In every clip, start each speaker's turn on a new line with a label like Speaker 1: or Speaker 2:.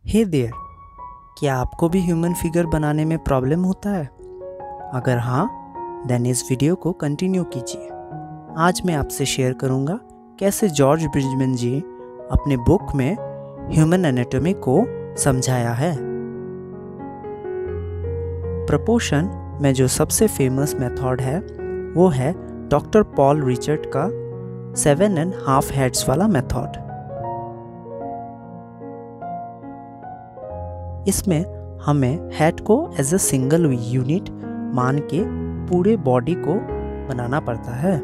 Speaker 1: हे there, क्या आपको भी ह्यूमन फिगर बनाने में प्रॉब्लम होता है? अगर हाँ, देन इस वीडियो को कंटिन्यू कीजिए। आज मैं आपसे शेयर करूँगा कैसे जॉर्ज ब्रिजमैन जी अपने बुक में ह्यूमन एनाटॉमी को समझाया है। प्रपोर्शन में जो सबसे फेमस मेथड है वो है डॉक्टर पॉल रिचर्ड का 7.5 हेड्स वाला मेथड। इसमें हमें हेड को एज अ सिंगल यूनिट मान के पूरे बॉडी को बनाना पड़ता है।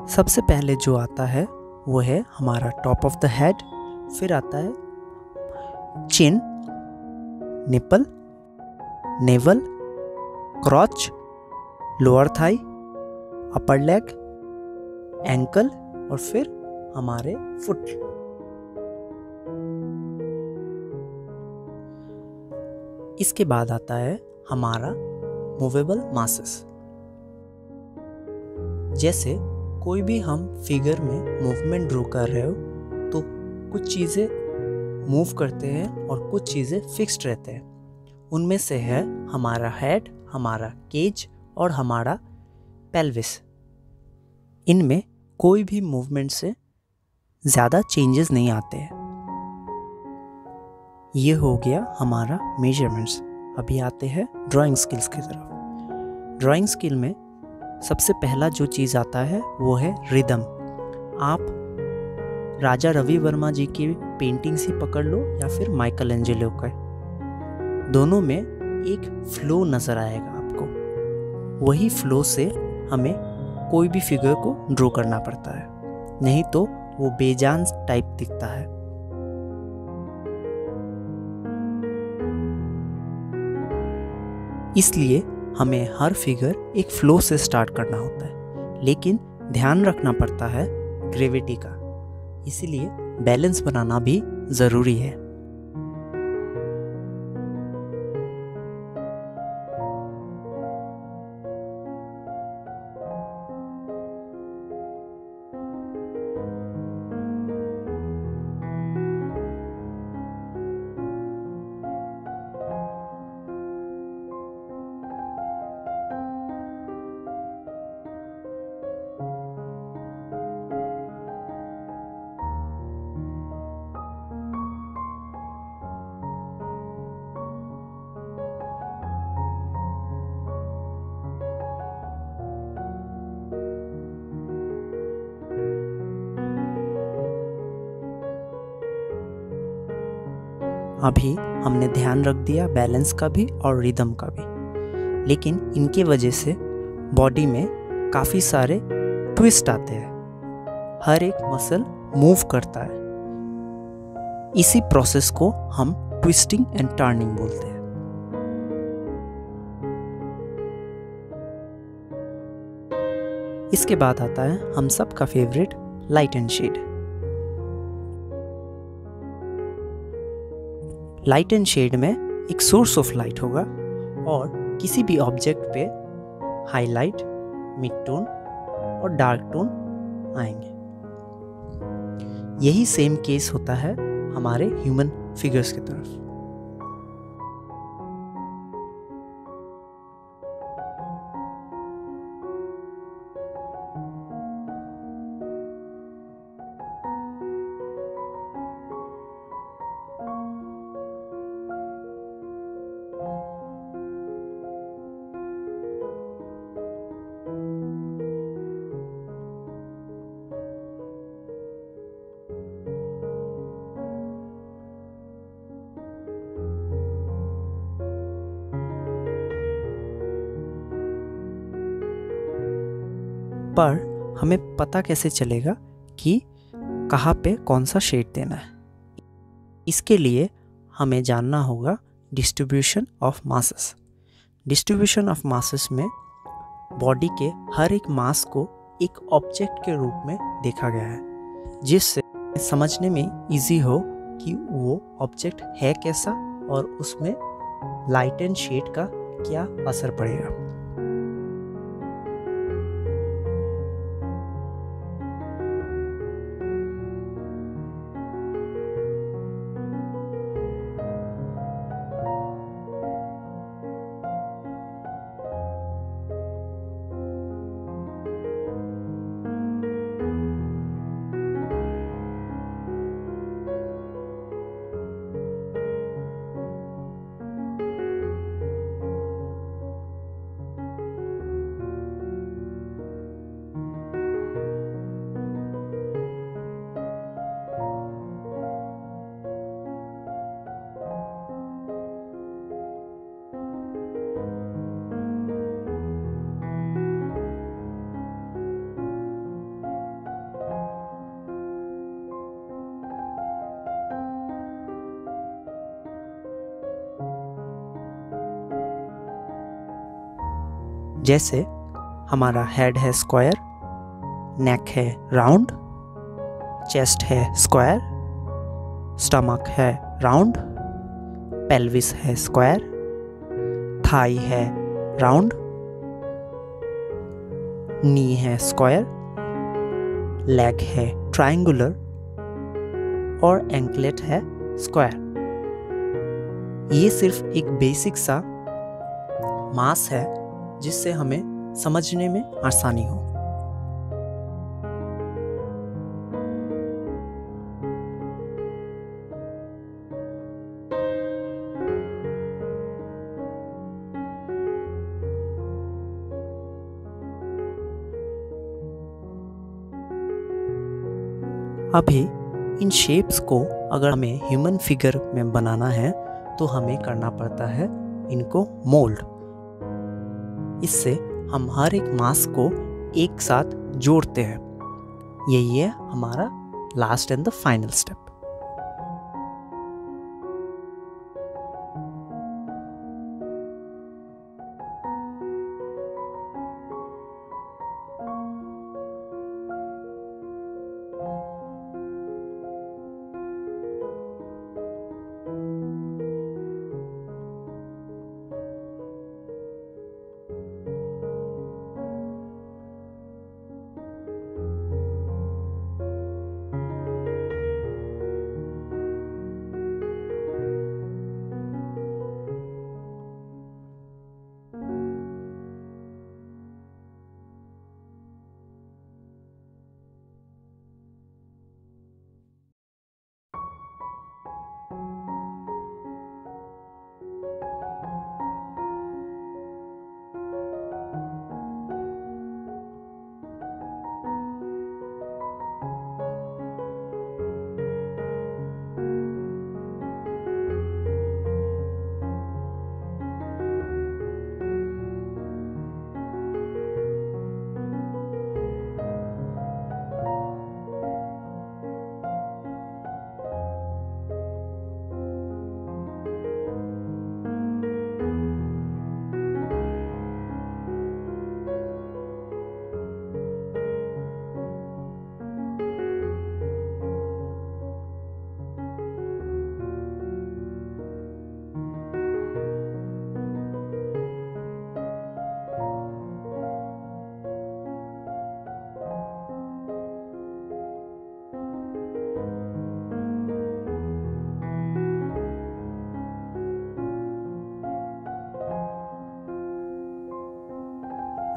Speaker 1: सबसे पहले जो आता है वो है हमारा टॉप ऑफ द हेड, फिर आता है chin, nipple, navel, crotch, lower thigh, upper leg, ankle और फिर हमारे फुट। इसके बाद आता है हमारा मूवेबल मासेस। जैसे कोई भी हम फिगर में मूवमेंट ड्रॉ कर रहे हो तो कुछ चीज़ें मूव करते हैं और कुछ चीज़ें फिक्स्ड रहते हैं। उनमें से है हमारा हेड, हमारा केज और हमारा पेल्विस। इनमें कोई भी मूवमेंट से ज़्यादा चेंजेस नहीं आते हैं। ये हो गया हमारा मेजरमेंट्स। अभी आते हैं ड्राइंग स्किल्स की तरफ। ड्राइंग स्किल में सबसे पहला जो चीज़ आता है वो है रिदम। आप राजा रवि वर्मा जी की पेंटिंग्स ही पकड़ लो या फिर माइकल एंजेलो का, दोनों में एक फ्लो नज़र आएगा आपको। वही फ्लो से हमें कोई भी फिगर को ड्रॉ करना पड़ता है, नहीं तो वो बेजान टाइप दिखता है। इसलिए हमें हर फिगर एक फ्लो से स्टार्ट करना होता है, लेकिन ध्यान रखना पड़ता है ग्रेविटी का, इसीलिए बैलेंस बनाना भी ज़रूरी है। अभी हमने ध्यान रख दिया बैलेंस का भी और रिदम का भी, लेकिन इनके वजह से बॉडी में काफ़ी सारे ट्विस्ट आते हैं। हर एक मसल मूव करता है। इसी प्रोसेस को हम ट्विस्टिंग एंड टर्निंग बोलते हैं। इसके बाद आता है हम सब का favourite light and shade. Light and shade में एक सोर्स ऑफ लाइट होगा और किसी भी ऑब्जेक्ट पे हाईलाइट, मिड टोन और डार्क टोन आएंगे। यही सेम केस होता है हमारे ह्यूमन फिगर्स की तरफ। पर हमें पता कैसे चलेगा कि कहाँ पे कौन सा शेड देना है? इसके लिए हमें जानना होगा distribution of masses. Distribution of masses में बॉडी के हर एक मास को एक ऑब्जेक्ट के रूप में देखा गया है, जिससे समझने में इजी हो कि वो ऑब्जेक्ट है कैसा और उसमें लाइट एंड शेड का क्या असर पड़ेगा। जैसे हमारा हेड है स्क्वायर, नेक है राउंड, चेस्ट है स्क्वायर, स्टमक है राउंड, पेल्विस है स्क्वायर, थाई है राउंड, नी है स्क्वायर, लेग है ट्रायंगुलर और एंकलेट है स्क्वायर। ये सिर्फ एक बेसिक सा मास है जिससे हमें समझने में आसानी हो। अभी इन शेप्स को अगर हमें ह्यूमन फिगर में बनाना है तो हमें करना पड़ता है इनको मोल्ड। इससे हम हर एक मास को एक साथ जोड़ते हैं। यही है हमारा last and the final step.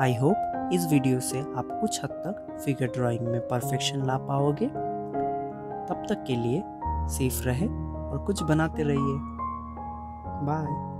Speaker 1: I hope इस वीडियो से आप कुछ हद तक फिगर ड्राइंग में परफेक्शन ला पाओगे। तब तक के लिए सेफ रहे और कुछ बनाते रहिए। बाय।